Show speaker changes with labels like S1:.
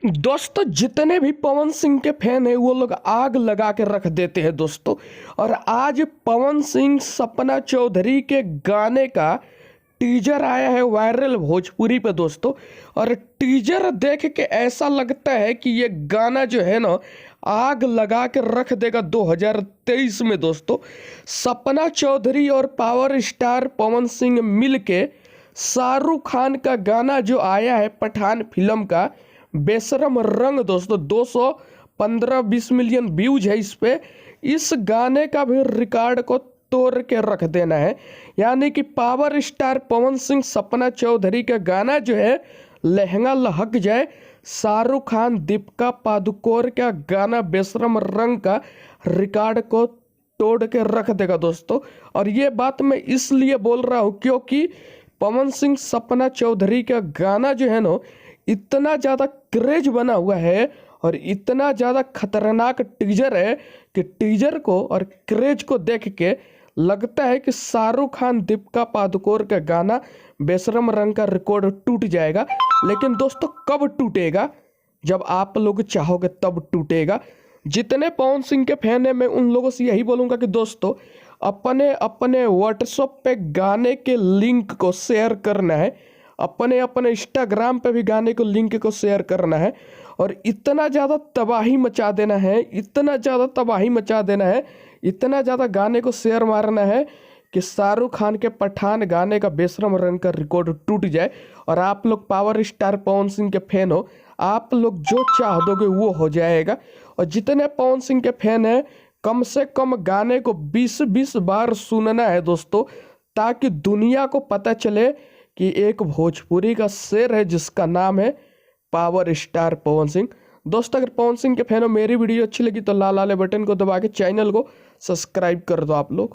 S1: दोस्तों जितने भी पवन सिंह के फैन हैं वो लोग आग लगा के रख देते हैं दोस्तों। और आज पवन सिंह सपना चौधरी के गाने का टीजर आया है वायरल भोजपुरी पे दोस्तों। और टीजर देख के ऐसा लगता है कि ये गाना जो है ना आग लगा के रख देगा 2023 में दोस्तों। सपना चौधरी और पावर स्टार पवन सिंह मिल के शाहरुख खान का गाना जो आया है पठान फिल्म का बेशरम रंग दोस्तों, 215-20 मिलियन व्यूज है इस पे। इस गाने का भी रिकॉर्ड को तोड़ के रख देना है। यानी कि पावर स्टार पवन सिंह सपना चौधरी का गाना जो है लहंगा लहक जाए, शाहरुख खान दीपिका पादुकोण का गाना बेशरम रंग का रिकॉर्ड को तोड़ के रख देगा दोस्तों। और ये बात मैं इसलिए बोल रहा हूँ क्योंकि पवन सिंह सपना चौधरी का गाना जो है ना इतना ज़्यादा क्रेज बना हुआ है और इतना ज़्यादा खतरनाक टीजर है कि टीजर को और क्रेज को देख के लगता है कि शाहरुख खान दीपिका पादुकोण का गाना बेशरम रंग का रिकॉर्ड टूट जाएगा। लेकिन दोस्तों कब टूटेगा? जब आप लोग चाहोगे तब टूटेगा। जितने पवन सिंह के फैन हैं मैं उन लोगों से यही बोलूँगा कि दोस्तों अपने अपने व्हाट्सएप पे गाने के लिंक को शेयर करना है, अपने अपने इंस्टाग्राम पे भी गाने को लिंक को शेयर करना है। और इतना ज़्यादा तबाही मचा देना है, इतना ज़्यादा तबाही मचा देना है, इतना ज़्यादा गाने को शेयर मारना है कि शाहरुख खान के पठान गाने का बेशरम रंग का रिकॉर्ड टूट जाए। और आप लोग पावर स्टार पवन सिंह के फैन हो, आप लोग जो चाह दोगे वो हो जाएगा। और जितने पवन सिंह के फैन हैं कम से कम गाने को 20-20 बार सुनना है दोस्तों, ताकि दुनिया को पता चले कि एक भोजपुरी का शेर है जिसका नाम है पावर स्टार पवन सिंह। दोस्तों अगर पवन सिंह के फैन हो, मेरी वीडियो अच्छी लगी तो लाल वाले बटन को दबा के चैनल को सब्सक्राइब कर दो आप लोग।